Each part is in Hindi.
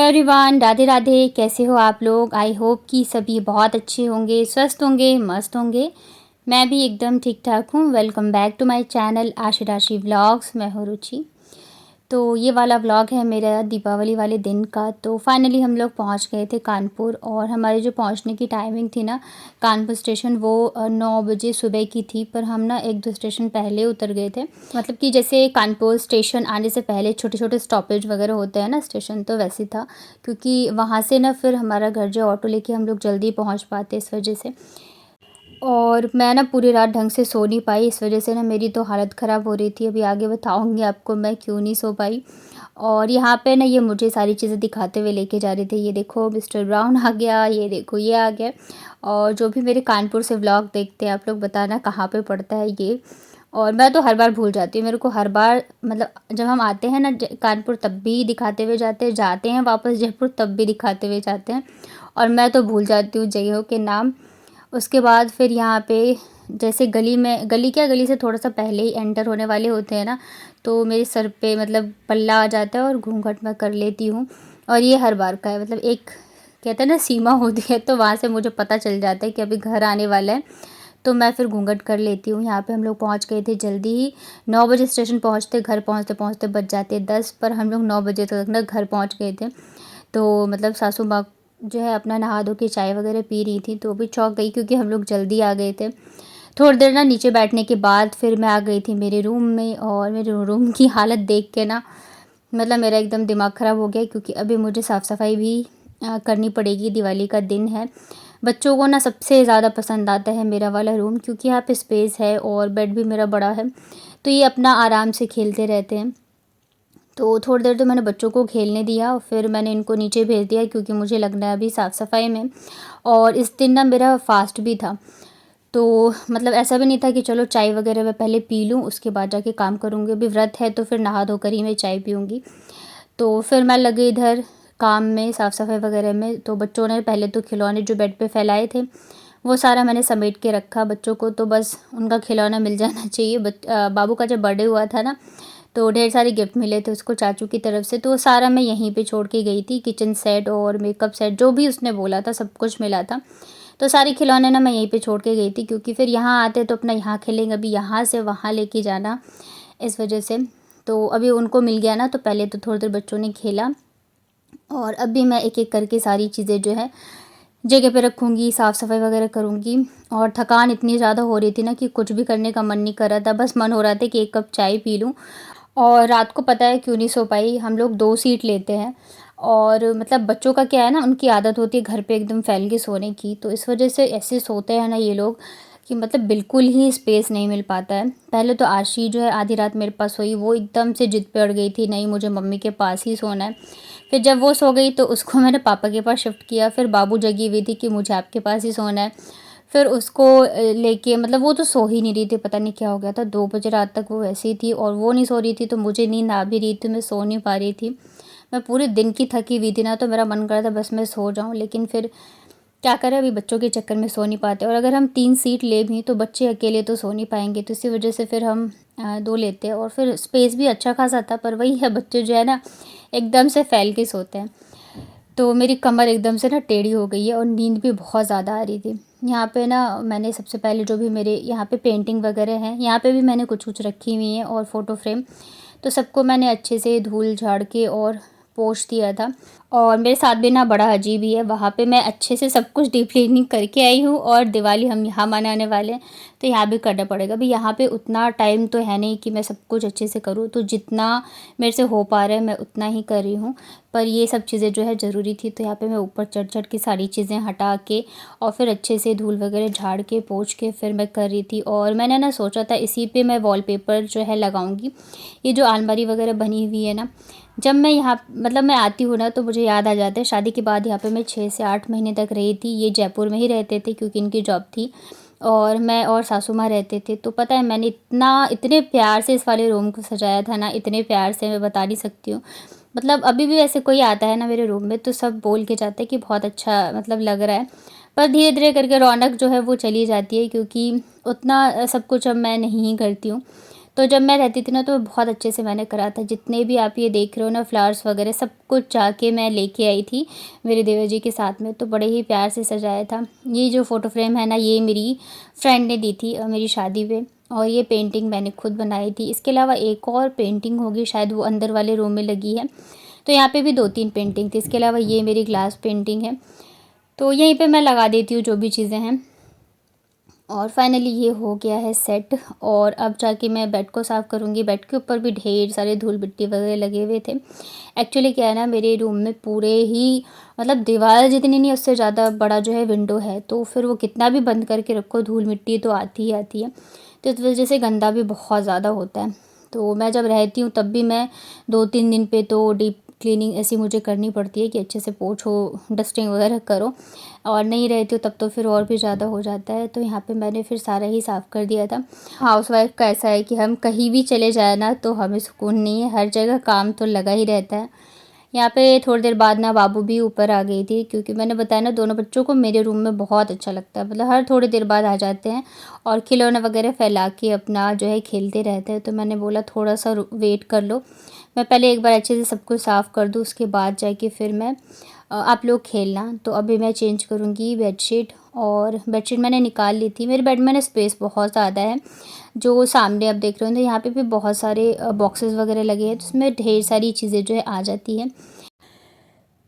एवरीवन, राधे राधे। कैसे हो आप लोग? आई होप कि सभी बहुत अच्छे होंगे, स्वस्थ होंगे, मस्त होंगे। मैं भी एकदम ठीक ठाक हूँ। Welcome back to my channel Aashi Rashi vlogs. मैं हूँ रुचि। तो ये वाला व्लॉग है मेरा दीपावली वाले दिन का। तो फाइनली हम लोग पहुँच गए थे कानपुर, और हमारी जो पहुँचने की टाइमिंग थी ना कानपुर स्टेशन, वो 9 बजे सुबह की थी। पर हम ना 1-2 स्टेशन पहले उतर गए थे। मतलब कि जैसे कानपुर स्टेशन आने से पहले छोटे छोटे स्टॉपेज वगैरह होते हैं ना स्टेशन, तो वैसे था। क्योंकि वहाँ से ना फिर हमारा घर जो ऑटो लेके हम लोग जल्दी पहुँच पाते इस वजह से। और मैं ना पूरी रात ढंग से सो नहीं पाई, इस वजह से ना मेरी तो हालत ख़राब हो रही थी। अभी आगे बताऊंगी आपको मैं क्यों नहीं सो पाई। और यहाँ पे ना ये मुझे सारी चीज़ें दिखाते हुए लेके जा रहे थे। ये देखो मिस्टर ब्राउन आ गया, ये देखो ये आ गया। और जो भी मेरे कानपुर से व्लॉग देखते हैं आप लोग, बताना कहाँ पे पड़ता है ये। और मैं तो हर बार भूल जाती हूँ, मेरे को हर बार मतलब जब हम आते हैं ना कानपुर तब भी दिखाते हुए जाते हैं वापस जयपुर तब भी दिखाते हुए जाते हैं। और मैं तो भूल जाती हूँ जगहों के नाम। उसके बाद फिर यहाँ पे जैसे गली में, गली क्या, गली से थोड़ा सा पहले ही एंटर होने वाले होते हैं ना, तो मेरे सर पे मतलब पल्ला आ जाता है और घूंघट मैं कर लेती हूँ। और ये हर बार का है, मतलब एक कहते हैं ना सीमा होती है, तो वहाँ से मुझे पता चल जाता है कि अभी घर आने वाला है, तो मैं फिर घूंघट कर लेती हूँ। यहाँ पे हम लोग पहुँच गए थे जल्दी ही। 9 बजे स्टेशन पहुँचते, घर पहुँचते पहुँचते बज जाते 10, पर हम लोग 9 बजे तक ना घर पहुँच गए थे। तो मतलब सासू माँ जो है अपना नहा धो के चाय वगैरह पी रही थी, तो भी चौंक गई क्योंकि हम लोग जल्दी आ गए थे। थोड़ी देर ना नीचे बैठने के बाद फिर मैं आ गई थी मेरे रूम में, और मेरे रूम की हालत देख के ना मतलब मेरा एकदम दिमाग ख़राब हो गया, क्योंकि अभी मुझे साफ़ सफाई भी करनी पड़ेगी। दिवाली का दिन है। बच्चों को ना सबसे ज़्यादा पसंद आता है मेरा वाला रूम, क्योंकि यहाँ पे स्पेस है और बेड भी मेरा बड़ा है, तो ये अपना आराम से खेलते रहते हैं। तो थोड़ी देर तो मैंने बच्चों को खेलने दिया, और फिर मैंने इनको नीचे भेज दिया क्योंकि मुझे लगना है अभी साफ़ सफाई में। और इस दिन ना मेरा फास्ट भी था, तो मतलब ऐसा भी नहीं था कि चलो चाय वगैरह मैं पहले पी लूँ उसके बाद जाके काम करूँगी। अभी व्रत है तो फिर नहा धोकर ही मैं चाय पीऊँगी। तो फिर मैं लगी इधर काम में, साफ़ सफाई वगैरह में। तो बच्चों ने पहले तो खिलौने जो बेड पे फैलाए थे वो सारा मैंने समेट के रखा। बच्चों को तो बस उनका खिलौना मिल जाना चाहिए। बाबू का जब बर्थडे हुआ था ना, तो ढेर सारे गिफ्ट मिले थे उसको चाचू की तरफ से, तो वो सारा मैं यहीं पे छोड़ के गई थी। किचन सेट और मेकअप सेट जो भी उसने बोला था सब कुछ मिला था। तो सारे खिलौने ना मैं यहीं पे छोड़ के गई थी, क्योंकि फिर यहाँ आते तो अपना यहाँ खेलेंगे, अभी यहाँ से वहाँ लेके जाना, इस वजह से। तो अभी उनको मिल गया ना, तो पहले तो थोड़ी देर बच्चों ने खेला, और अभी मैं एक एक करके सारी चीज़ें जो है जगह पे रखूँगी, साफ़ सफाई वगैरह करूँगी। और थकान इतनी ज़्यादा हो रही थी ना कि कुछ भी करने का मन नहीं कर रहा था, बस मन हो रहा था कि एक कप चाय पी लूँ। और रात को पता है क्यों नहीं सो पाई, हम लोग 2 सीट लेते हैं। और मतलब बच्चों का क्या है ना, उनकी आदत होती है घर पे एकदम फैल के सोने की, तो इस वजह से ऐसे सोते हैं ना ये लोग कि मतलब बिल्कुल ही स्पेस नहीं मिल पाता है। पहले तो आशी जो है आधी रात मेरे पास सोई, वो एकदम से जिद पे अड़ गई थी, नहीं मुझे मम्मी के पास ही सोना है। फिर जब वो सो गई तो उसको मैंने पापा के पास शिफ्ट किया। फिर बाबू जगी हुई थी कि मुझे आपके पास ही सोना है। फिर उसको लेके मतलब वो तो सो ही नहीं रही थी, पता नहीं क्या हो गया था। 2 बजे रात तक वो वैसी थी, और वो नहीं सो रही थी तो मुझे नींद आ भी रही थी, मैं सो नहीं पा रही थी। मैं पूरे दिन की थकी हुई थी ना, तो मेरा मन कर रहा था बस मैं सो जाऊँ, लेकिन फिर क्या करें, अभी बच्चों के चक्कर में सो नहीं पाते। और अगर हम 3 सीट ले भी तो बच्चे अकेले तो सो नहीं पाएंगे, तो इसी वजह से फिर हम 2 लेते हैं। और फिर स्पेस भी अच्छा खासा था, पर वही है बच्चे जो है ना एकदम से फैल के सोते हैं। तो मेरी कमर एकदम से ना टेढ़ी हो गई है, और नींद भी बहुत ज़्यादा आ रही थी। यहाँ पे ना मैंने सबसे पहले जो भी मेरे यहाँ पे पेंटिंग वगैरह हैं, यहाँ पे भी मैंने कुछ कुछ रखी हुई हैं, और फ़ोटो फ्रेम, तो सबको मैंने अच्छे से धूल झाड़ के और पोंछ दिया था। और मेरे साथ भी ना बड़ा अजीब ही है, वहाँ पे मैं अच्छे से सब कुछ डीप क्लीनिंग करके आई हूँ, और दिवाली हम यहाँ मनाने वाले हैं तो यहाँ भी करना पड़ेगा। अभी यहाँ पे उतना टाइम तो है नहीं कि मैं सब कुछ अच्छे से करूँ, तो जितना मेरे से हो पा रहा है मैं उतना ही कर रही हूँ। पर ये सब चीज़ें जो है ज़रूरी थी, तो यहाँ पे मैं ऊपर चढ़ चढ़ के सारी चीज़ें हटा के और फिर अच्छे से धूल वगैरह झाड़ के पोंछ के फिर मैं कर रही थी। और मैंने ना सोचा था इसी पे मैं वॉलपेपर जो है लगाऊंगी। ये जो अलमारी वगैरह बनी हुई है ना, जब मैं यहाँ मतलब मैं आती हूँ ना तो मुझे याद आ जाता है शादी के बाद यहाँ पे मैं 6 से 8 महीने तक रही थी। ये जयपुर में ही रहते थे क्योंकि इनकी जॉब थी, और मैं और सासू माँ रहते थे। तो पता है मैंने इतने प्यार से इस वाले रूम को सजाया था ना, इतने प्यार से मैं बता नहीं सकती हूँ। मतलब अभी भी वैसे कोई आता है ना मेरे रूम में तो सब बोल के जाते हैं कि बहुत अच्छा मतलब लग रहा है। पर धीरे धीरे करके रौनक जो है वो चली जाती है, क्योंकि उतना सब कुछ अब मैं नहीं करती हूँ। तो जब मैं रहती थी ना तो बहुत अच्छे से मैंने करा था। जितने भी आप ये देख रहे हो ना फ्लावर्स वगैरह सब कुछ जाके मैं लेके आई थी मेरे देवर जी के साथ में, तो बड़े ही प्यार से सजाया था। ये जो फ़ोटो फ्रेम है ना ये मेरी फ्रेंड ने दी थी मेरी शादी पे, और ये पेंटिंग मैंने खुद बनाई थी। इसके अलावा एक और पेंटिंग होगी शायद, वो अंदर वाले रूम में लगी है। तो यहाँ पे भी 2-3 पेंटिंग थी। इसके अलावा ये मेरी ग्लास पेंटिंग है। तो यहीं पे मैं लगा देती हूँ जो भी चीज़ें हैं। और फाइनली ये हो गया है सेट, और अब जाके मैं बेड को साफ़ करूँगी। बेड के ऊपर भी ढेर सारे धूल मिट्टी वगैरह लगे हुए थे। एक्चुअली क्या है ना, मेरे रूम में पूरे ही मतलब दीवार जितनी नहीं उससे ज़्यादा बड़ा जो है विंडो है, तो फिर वो कितना भी बंद करके रखो धूल मिट्टी तो आती ही आती है। तो इस वजह से गंदा भी बहुत ज़्यादा होता है। तो मैं जब रहती हूँ तब भी मैं 2-3 दिन पे तो डीप क्लीनिंग ऐसी मुझे करनी पड़ती है कि अच्छे से पोंछो, डस्टिंग वगैरह करो, और नहीं रहती हूँ तब तो फिर और भी ज़्यादा हो जाता है। तो यहाँ पे मैंने फिर सारा ही साफ़ कर दिया था। हाउसवाइफ का ऐसा है कि हम कहीं भी चले जाए ना तो हमें सुकून नहीं है, हर जगह काम तो लगा ही रहता है। यहाँ पे थोड़ी देर बाद ना बाबू भी ऊपर आ गई थी, क्योंकि मैंने बताया ना दोनों बच्चों को मेरे रूम में बहुत अच्छा लगता है, मतलब हर थोड़ी देर बाद आ जाते हैं और खिलौने वगैरह फैला के अपना जो है खेलते रहते हैं। तो मैंने बोला थोड़ा सा वेट कर लो, मैं पहले एक बार अच्छे से सब कुछ साफ़ कर दूँ, उसके बाद जाके फिर मैं आप लोग खेलना। तो अभी मैं चेंज करूँगी बेडशीट, और बेडशीट मैंने निकाल ली थी। मेरे बेड में ना स्पेस बहुत ज़्यादा है। जो सामने आप देख रहे हो तो यहाँ पे भी बहुत सारे बॉक्सेस वगैरह लगे हैं, तो उसमें ढेर सारी चीज़ें जो है आ जाती हैं।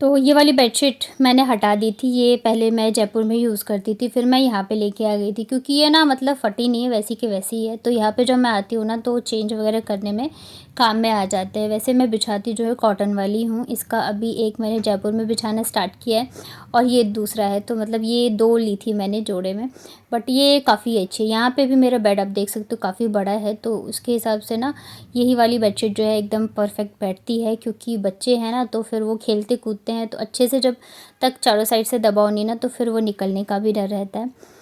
तो ये वाली बेडशीट मैंने हटा दी थी, ये पहले मैं जयपुर में यूज़ करती थी, फिर मैं यहाँ पे लेके आ गई थी, क्योंकि ये ना मतलब फटी नहीं है, वैसी की वैसी ही है। तो यहाँ पे जब मैं आती हूँ ना तो चेंज वगैरह करने में काम में आ जाते हैं। वैसे मैं बिछाती जो है कॉटन वाली हूँ, इसका अभी एक मैंने जयपुर में बिछाना स्टार्ट किया है और ये दूसरा है। तो मतलब ये 2 ली थी मैंने जोड़े में, बट ये काफ़ी अच्छी है। यहाँ पे भी मेरा बेड आप देख सकते हो काफ़ी बड़ा है, तो उसके हिसाब से ना यही वाली बेडशीट जो है एकदम परफेक्ट बैठती है, क्योंकि बच्चे हैं ना तो फिर वो खेलते कूदते हैं, तो अच्छे से जब तक चारों साइड से दबाओ नहीं ना तो फिर वो निकलने का भी डर रहता है।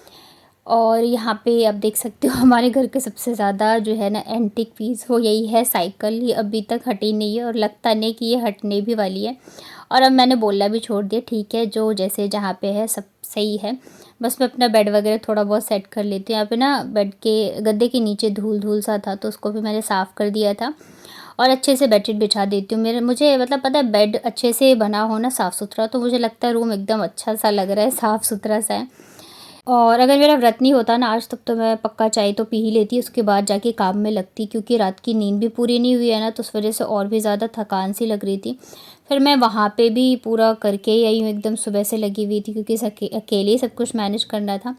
और यहाँ पे आप देख सकते हो हमारे घर के सबसे ज़्यादा जो है ना एंटीक पीस वो यही है साइकिल। ये अभी तक हटी नहीं है और लगता नहीं कि ये हटने भी वाली है। और अब मैंने बोलना भी छोड़ दिया, ठीक है जो जैसे जहाँ पे है सब सही है। बस मैं अपना बेड वगैरह थोड़ा बहुत सेट कर लेती हूँ। यहाँ पे ना बेड के गद्दे के नीचे धूल धूल सा था, तो उसको भी मैंने साफ़ कर दिया था और अच्छे से बेडशीट बिछा देती हूँ। मेरे मुझे मतलब पता है बेड अच्छे से बना हो ना साफ़ सुथरा, तो मुझे लगता है रूम एकदम अच्छा सा लग रहा है, साफ़ सुथरा सा है। और अगर मेरा व्रत नहीं होता ना आज, तब तो मैं पक्का चाय तो पी ही लेती, उसके बाद जाके काम में लगती, क्योंकि रात की नींद भी पूरी नहीं हुई है ना, तो उस वजह से और भी ज़्यादा थकान सी लग रही थी। फिर मैं वहाँ पे भी पूरा करके ही आई हूँ, एकदम सुबह से लगी हुई थी, क्योंकि अकेले ही सब कुछ मैनेज करना था।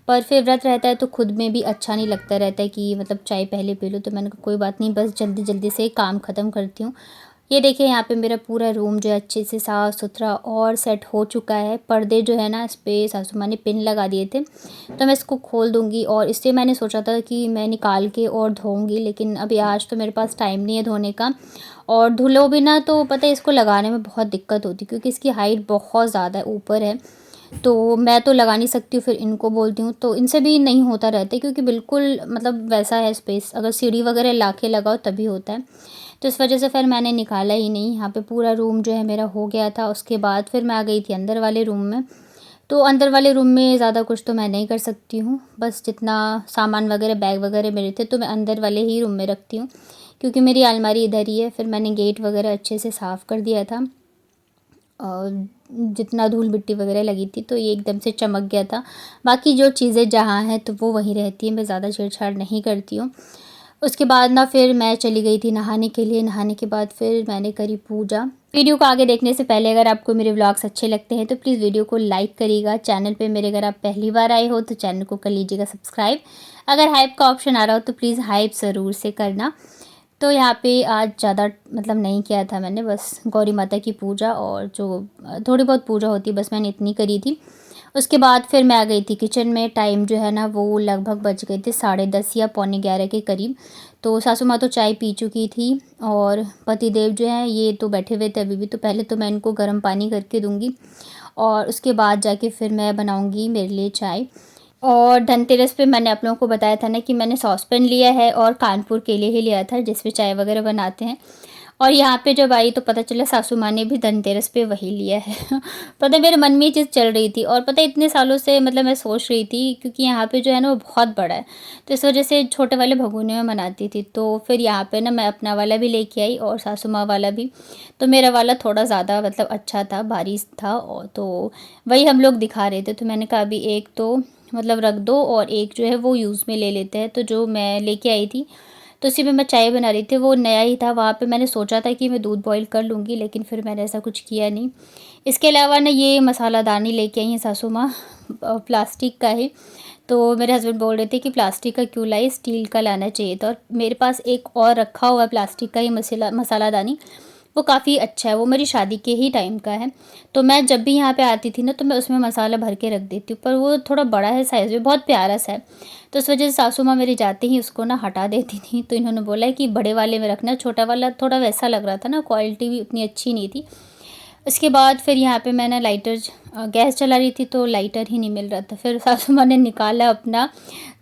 पर फिर व्रत रहता है तो खुद में भी अच्छा नहीं लगता रहता है कि मतलब चाय पहले पी लो, तो मैंने कहा कोई बात नहीं, बस जल्दी जल्दी से काम ख़त्म करती हूँ। ये देखिए यहाँ पे मेरा पूरा रूम जो है अच्छे से साफ़ सुथरा और सेट हो चुका है। पर्दे जो है ना इस पर सासू माँ ने पिन लगा दिए थे, तो मैं इसको खोल दूँगी। और इससे मैंने सोचा था कि मैं निकाल के और धोऊँगी, लेकिन अभी आज तो मेरे पास टाइम नहीं है धोने का, और धुलो भी ना तो पता है इसको लगाने में बहुत दिक्कत होती है, क्योंकि इसकी हाइट बहुत ज़्यादा ऊपर है, तो मैं तो लगा नहीं सकती हूँ। फिर इनको बोलती हूँ तो इनसे भी नहीं होता रहता है, क्योंकि बिल्कुल मतलब वैसा है स्पेस, अगर सीढ़ी वगैरह ला के लगाओ तभी होता है। तो इस वजह से फिर मैंने निकाला ही नहीं। यहाँ पे पूरा रूम जो है मेरा हो गया था। उसके बाद फिर मैं आ गई थी अंदर वाले रूम में। तो अंदर वाले रूम में ज़्यादा कुछ तो मैं नहीं कर सकती हूँ, बस जितना सामान वगैरह बैग वगैरह मेरे थे तो मैं अंदर वाले ही रूम में रखती हूँ, क्योंकि मेरी अलमारी इधर ही है। फिर मैंने गेट वगैरह अच्छे से साफ़ कर दिया था, और जितना धूल मिट्टी वगैरह लगी थी तो ये एकदम से चमक गया था। बाकी जो चीज़ें जहाँ हैं तो वो वहीं रहती है, मैं ज़्यादा छेड़छाड़ नहीं करती हूँ। उसके बाद ना फिर मैं चली गई थी नहाने के लिए। नहाने के बाद फिर मैंने करी पूजा। वीडियो को आगे देखने से पहले अगर आपको मेरे व्लॉग्स अच्छे लगते हैं तो प्लीज़ वीडियो को लाइक करिएगा। चैनल पे मेरे अगर आप पहली बार आए हो तो चैनल को कर लीजिएगा सब्सक्राइब। अगर हाइप का ऑप्शन आ रहा हो तो प्लीज़ हाइप ज़रूर से करना। तो यहाँ पे आज ज़्यादा मतलब नहीं किया था मैंने, बस गौरी माता की पूजा और जो थोड़ी बहुत पूजा होती है बस मैंने इतनी करी थी। उसके बाद फिर मैं आ गई थी किचन में। टाइम जो है ना वो लगभग बज गए थे 10:30 या 11:45 के करीब। तो सासू माँ तो चाय पी चुकी थी, और पतिदेव जो हैं ये तो बैठे हुए थे अभी भी। तो पहले तो मैं इनको गर्म पानी करके दूँगी, और उसके बाद जाके फिर मैं बनाऊँगी मेरे लिए चाय। और धनतेरस पे मैंने आप लोगों को बताया था ना कि मैंने सॉसपैन लिया है और कानपुर के लिए ही लिया था जिसमें चाय वगैरह बनाते हैं। और यहाँ पे जब आई तो पता चला सासू माँ ने भी धनतेरस पे वही लिया है। पता है मेरे मन में ये चीज़ चल रही थी, और पता है इतने सालों से मतलब मैं सोच रही थी, क्योंकि यहाँ पे जो है ना वो बहुत बड़ा है, तो इस वजह से छोटे वाले भगोने में मनाती थी। तो फिर यहाँ पे ना मैं अपना वाला भी लेके आई और सासू माँ वाला भी। तो मेरा वाला थोड़ा ज़्यादा मतलब अच्छा था, भारी था, और तो वही हम लोग दिखा रहे थे। तो मैंने कहा अभी एक तो मतलब रख दो और एक जो है वो यूज़ में ले लेते हैं। तो जो मैं लेके आई थी तो उसी में मैं चाय बना रही थी, वो नया ही था। वहाँ पे मैंने सोचा था कि मैं दूध बॉईल कर लूँगी, लेकिन फिर मैंने ऐसा कुछ किया नहीं। इसके अलावा ना ये मसालादानी लेके आई हैं सासू माँ, प्लास्टिक का है। तो मेरे हस्बैंड बोल रहे थे कि प्लास्टिक का क्यों लाई, स्टील का लाना चाहिए था। और मेरे पास एक और रखा हुआ है प्लास्टिक का ही मसालादानी, वो काफ़ी अच्छा है, वो मेरी शादी के ही टाइम का है। तो मैं जब भी यहाँ पे आती थी ना तो मैं उसमें मसाला भर के रख देती हूँ, पर वो थोड़ा बड़ा है साइज़ में, बहुत प्यारा सा है। तो इस वजह से सासू माँ मेरी जाते ही उसको ना हटा देती थी। तो इन्होंने बोला है कि बड़े वाले में रखना, छोटा वाला थोड़ा वैसा लग रहा था ना, क्वालिटी भी उतनी अच्छी नहीं थी। उसके बाद फिर यहाँ पे मैंने लाइटर गैस चला रही थी तो लाइटर ही नहीं मिल रहा था। फिर सासू माँ ने निकाला अपना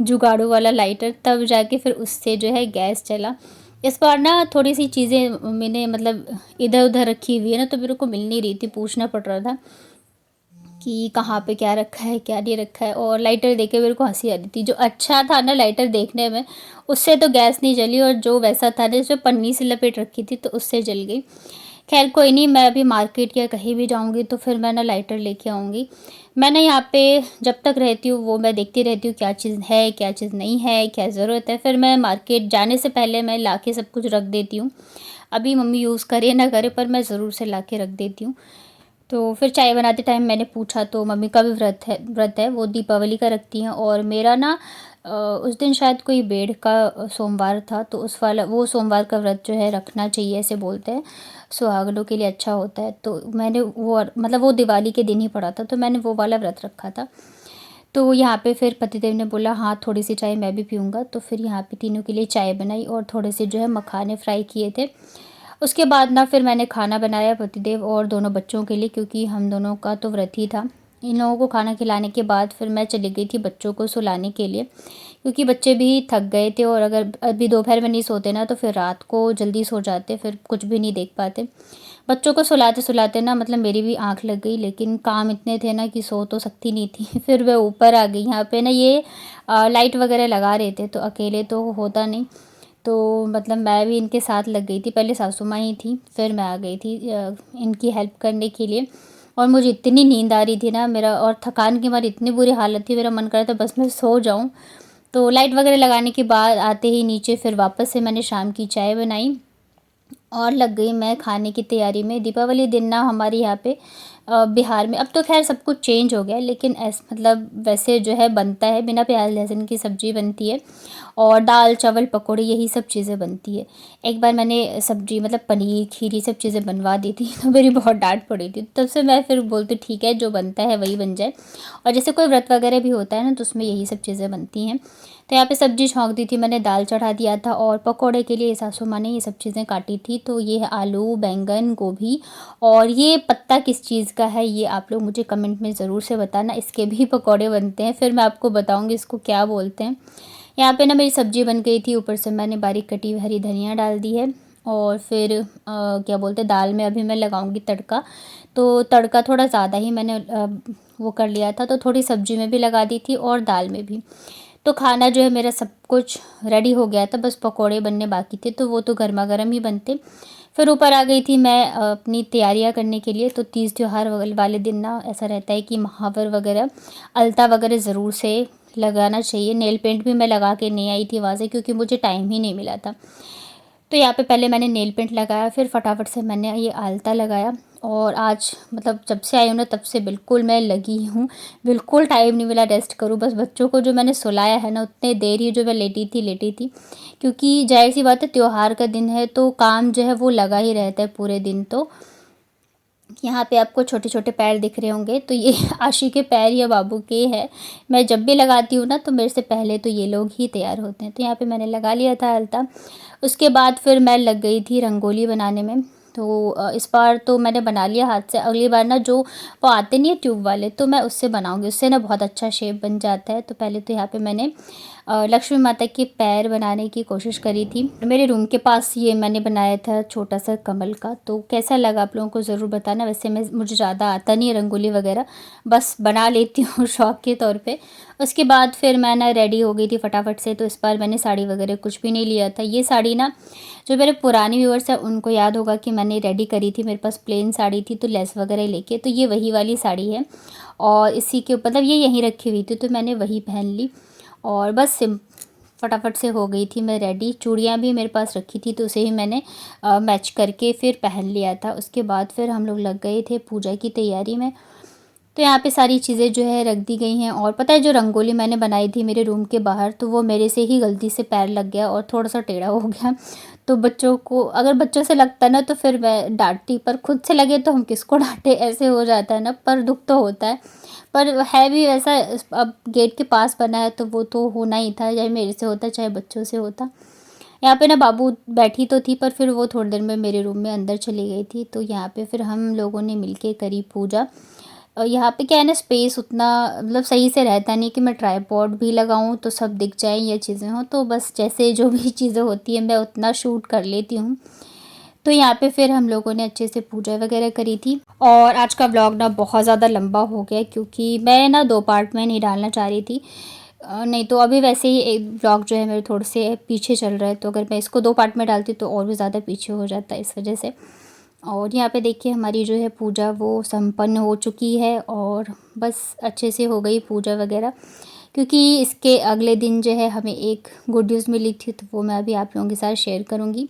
जुगाड़ू वाला लाइटर, तब जाके फिर उससे जो है गैस चला। इस बार ना थोड़ी सी चीज़ें मैंने मतलब इधर उधर रखी हुई है ना, तो मेरे को मिल नहीं रही थी, पूछना पड़ रहा था कि कहाँ पे क्या रखा है क्या नहीं रखा है। और लाइटर देख के मेरे को हंसी आ रही थी, जो अच्छा था ना लाइटर देखने में, उससे तो गैस नहीं जली, और जो वैसा था ना जिसमें पन्नी से लपेट रखी थी तो उससे जल गई। खैर कोई नहीं, मैं अभी मार्केट या कहीं भी जाऊंगी तो फिर मैं ना लाइटर लेके आऊँगी। मैं ना यहाँ पे जब तक रहती हूँ वो मैं देखती रहती हूँ क्या चीज़ है क्या चीज़ नहीं है, क्या ज़रूरत है। फिर मैं मार्केट जाने से पहले मैं ला के सब कुछ रख देती हूँ। अभी मम्मी यूज़ करे ना करे, पर मैं ज़रूर से ला के रख देती हूँ। तो फिर चाय बनाते टाइम मैंने पूछा तो मम्मी का भी व्रत है, वो दीपावली का रखती हैं। और मेरा ना उस दिन शायद कोई बेड़ का सोमवार था, तो उस वाला वो सोमवार का व्रत जो है रखना चाहिए, ऐसे बोलते हैं, सुहागनों के लिए अच्छा होता है। तो मैंने वो मतलब वो दिवाली के दिन ही पड़ा था, तो मैंने वो वाला व्रत रखा था। तो यहाँ पे फिर पतिदेव ने बोला हाँ थोड़ी सी चाय मैं भी पीऊँगा, तो फिर यहाँ पे तीनों के लिए चाय बनाई और थोड़े से जो है मखाने फ्राई किए थे। उसके बाद ना फिर मैंने खाना बनाया पतिदेव और दोनों बच्चों के लिए, क्योंकि हम दोनों का तो व्रत ही था। इन लोगों को खाना खिलाने के बाद फिर मैं चली गई थी बच्चों को सुलाने के लिए, क्योंकि बच्चे भी थक गए थे, और अगर अभी दोपहर में नहीं सोते ना तो फिर रात को जल्दी सो जाते, फिर कुछ भी नहीं देख पाते। बच्चों को सुलाते सुलाते ना मतलब मेरी भी आँख लग गई, लेकिन काम इतने थे ना कि सो तो सकती नहीं थी। फिर मैं ऊपर आ गई। यहाँ पे ना ये लाइट वगैरह लगा रहे थे, तो अकेले तो होता नहीं, तो मतलब मैं भी इनके साथ लग गई थी। पहले सासू माँ ही थी, फिर मैं आ गई थी इनकी हेल्प करने के लिए। और मुझे इतनी नींद आ रही थी ना मेरा, और थकान के मारे इतनी बुरी हालत थी, मेरा मन कर रहा था बस मैं सो जाऊं। तो लाइट वगैरह लगाने के बाद आते ही नीचे फिर वापस से मैंने शाम की चाय बनाई और लग गई मैं खाने की तैयारी में। दीपावली दिन ना हमारे यहाँ पे बिहार में, अब तो खैर सब कुछ चेंज हो गया है, लेकिन ऐस मतलब वैसे जो है बनता है, बिना प्याज लहसुन की सब्ज़ी बनती है, और दाल चावल पकौड़े यही सब चीज़ें बनती है। एक बार मैंने सब्ज़ी मतलब पनीर खीर ये सब चीज़ें बनवा दी थी, तो मेरी बहुत डांट पड़ी थी। तब से मैं फिर बोलती ठीक है जो बनता है वही बन जाए। और जैसे कोई व्रत वगैरह भी होता है ना तो उसमें यही सब चीज़ें बनती हैं। तो यहाँ पे सब्ज़ी छौंक दी थी मैंने, दाल चढ़ा दिया था, और पकौड़े के लिए सासू माँ ने ये सब चीज़ें काटी थी। तो ये है आलू, बैंगन, गोभी, और ये पत्ता किस चीज़ का है ये आप लोग मुझे कमेंट में ज़रूर से बताना। इसके भी पकौड़े बनते हैं, फिर मैं आपको बताऊँगी इसको क्या बोलते हैं। यहाँ पे ना मेरी सब्ज़ी बन गई थी, ऊपर से मैंने बारीक कटी हुई हरी धनिया डाल दी है। और फिर क्या बोलते हैं, दाल में अभी मैं लगाऊंगी तड़का। तो तड़का थोड़ा ज़्यादा ही मैंने वो कर लिया था, तो थोड़ी सब्ज़ी में भी लगा दी थी और दाल में भी। तो खाना जो है मेरा सब कुछ रेडी हो गया था, बस पकोड़े बनने बाकी थे, तो वो तो गर्मा गर्म ही बनते। फिर ऊपर आ गई थी मैं अपनी तैयारियां करने के लिए। तो तीज त्यौहार वाले दिन ना ऐसा रहता है कि महावर वगैरह, अलता वगैरह ज़रूर से लगाना चाहिए। नेल पेंट भी मैं लगा के नहीं आई थी वहाँ से, क्योंकि मुझे टाइम ही नहीं मिला था। तो यहाँ पे पहले मैंने नेल पेंट लगाया, फिर फटाफट से मैंने ये आलता लगाया। और आज मतलब जब से आई हूँ ना तब से बिल्कुल मैं लगी हूँ, बिल्कुल टाइम नहीं मिला रेस्ट करूँ। बस बच्चों को जो मैंने सुलाया है ना उतने देर ही जो मैं लेटी थी, क्योंकि जाहिर सी बात है त्यौहार का दिन है तो काम जो है वो लगा ही रहता है पूरे दिन। तो यहाँ पे आपको छोटे छोटे पैर दिख रहे होंगे, तो ये आशी के पैर या बाबू के हैं। मैं जब भी लगाती हूँ ना तो मेरे से पहले तो ये लोग ही तैयार होते हैं। तो यहाँ पे मैंने लगा लिया था अलता। उसके बाद फिर मैं लग गई थी रंगोली बनाने में। तो इस बार तो मैंने बना लिया हाथ से। अगली बार ना जो वो आते नहीं है ट्यूब वाले, तो मैं उससे बनाऊँगी, उससे ना बहुत अच्छा शेप बन जाता है। तो पहले तो यहाँ पे मैंने लक्ष्मी माता के पैर बनाने की कोशिश करी थी। मेरे रूम के पास ये मैंने बनाया था छोटा सा कमल का। तो कैसा लगा आप लोगों को ज़रूर बताना। वैसे मुझे ज़्यादा आता नहीं है रंगोली वगैरह, बस बना लेती हूँ शौक़ के तौर पे। उसके बाद फिर मैं ना रेडी हो गई थी फटाफट से। तो इस बार मैंने साड़ी वगैरह कुछ भी नहीं लिया था। ये साड़ी ना जो मेरे पुराने व्यूअर्स हैं उनको याद होगा कि मैंने रेडी करी थी। मेरे पास प्लेन साड़ी थी तो लेस वगैरह लेके, तो ये वही वाली साड़ी है और इसी के मतलब ये यहीं रखी हुई थी तो मैंने वही पहन ली और बस फटाफट से हो गई थी मैं रेडी। चूड़ियाँ भी मेरे पास रखी थी तो उसे ही मैंने मैच करके फिर पहन लिया था। उसके बाद फिर हम लोग लग गए थे पूजा की तैयारी में। तो यहाँ पे सारी चीज़ें जो है रख दी गई हैं। और पता है जो रंगोली मैंने बनाई थी मेरे रूम के बाहर, तो वो मेरे से ही गलती से पैर लग गया और थोड़ा सा टेढ़ा हो गया। तो बच्चों को, अगर बच्चों से लगता है ना तो फिर मैं डांटती, पर खुद से लगे तो हम किसको डांटे, ऐसे हो जाता है ना। पर दुख तो होता है, पर है भी वैसा। अब गेट के पास बना है तो वो तो होना ही था, चाहे मेरे से होता चाहे बच्चों से होता। यहाँ पे ना बाबू बैठी तो थी पर फिर वो थोड़ी देर में मेरे रूम में अंदर चली गई थी। तो यहाँ पे फिर हम लोगों ने मिलके करी पूजा। और यहाँ पे क्या है ना, स्पेस उतना मतलब सही से रहता नहीं कि मैं ट्राइपॉड भी लगाऊं तो सब दिख जाए ये चीज़ें हों। तो बस जैसे जो भी चीज़ें होती हैं मैं उतना शूट कर लेती हूँ। तो यहाँ पे फिर हम लोगों ने अच्छे से पूजा वगैरह करी थी। और आज का व्लॉग ना बहुत ज़्यादा लंबा हो गया क्योंकि मैं ना 2 पार्ट में नहीं डालना चाह रही थी। नहीं तो अभी वैसे ही एक व्लॉग जो है मेरे थोड़े से पीछे चल रहा है, तो अगर मैं इसको 2 पार्ट में डालती तो और भी ज़्यादा पीछे हो जाता है इस वजह से। और यहाँ पे देखिए हमारी जो है पूजा वो संपन्न हो चुकी है और बस अच्छे से हो गई पूजा वगैरह। क्योंकि इसके अगले दिन जो है हमें एक गुड न्यूज़ मिली थी, तो वो मैं अभी आप लोगों के साथ शेयर करूँगी।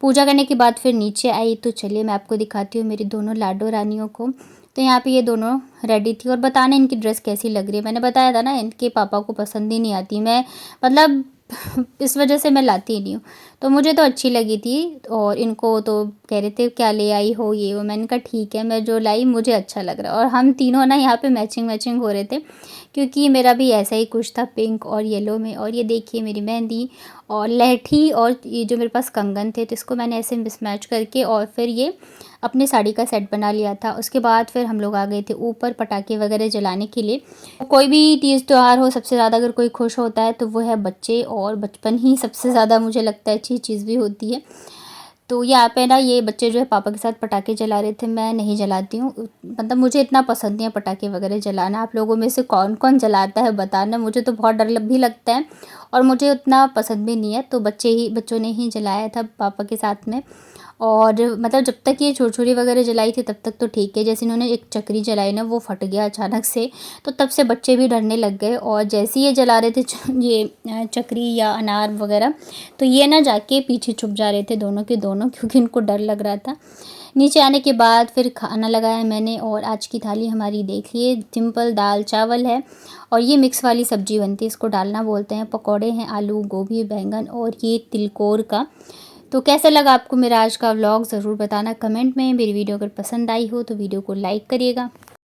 पूजा करने के बाद फिर नीचे आई तो चलिए मैं आपको दिखाती हूँ मेरी दोनों लाडो रानियों को। तो यहाँ पे ये दोनों रेडी थी और बताना इनकी ड्रेस कैसी लग रही है। मैंने बताया था ना इनके पापा को पसंद ही नहीं आती, मैं मतलब इस वजह से मैं लाती ही नहीं हूँ। तो मुझे तो अच्छी लगी थी और इनको तो कह रहे थे क्या ले आई हो ये वो। मैंने कहा ठीक है, मैं जो लाई मुझे अच्छा लग रहा है। और हम तीनों ना यहाँ पे मैचिंग हो रहे थे क्योंकि मेरा भी ऐसा ही कुछ था पिंक और येलो में। और ये देखिए मेरी मेहंदी और लहठी और ये जो मेरे पास कंगन थे, तो इसको मैंने ऐसे मिसमैच करके और फिर ये अपनी साड़ी का सेट बना लिया था। उसके बाद फिर हम लोग आ गए थे ऊपर पटाखे वगैरह जलाने के लिए। कोई भी तीज त्यौहार हो, सबसे ज़्यादा अगर कोई खुश होता है तो वो है बच्चे, और बचपन ही सबसे ज़्यादा मुझे लगता है अच्छी चीज़ भी होती है। तो यहाँ पे ना ये बच्चे जो है पापा के साथ पटाखे जला रहे थे। मैं नहीं जलाती हूँ, मतलब मुझे इतना पसंद नहीं है पटाखे वगैरह जलाना। आप लोगों में से कौन कौन जलाता है बताना। मुझे तो बहुत डर भी लगता है और मुझे उतना पसंद भी नहीं है। तो बच्चों ने ही जलाया था पापा के साथ में। और मतलब जब तक ये छुरछुरी वगैरह जलाई थी तब तक तो ठीक है। जैसे इन्होंने एक चक्री जलाई ना, वो फट गया अचानक से, तो तब से बच्चे भी डरने लग गए। और जैसे ही ये जला रहे थे ये चक्री या अनार वगैरह, तो ये ना जाके पीछे छुप जा रहे थे दोनों के दोनों, क्योंकि इनको डर लग रहा था। नीचे आने के बाद फिर खाना लगाया मैंने। और आज की थाली हमारी देखिए सिंपल दाल चावल है और ये मिक्स वाली सब्जी बनती है, इसको डालना बोलते हैं। पकौड़े हैं आलू गोभी बैंगन और ये तिलकोर का। तो कैसा लगा आपको मेरा आज का व्लॉग ज़रूर बताना कमेंट में। मेरी वीडियो अगर पसंद आई हो तो वीडियो को लाइक करिएगा।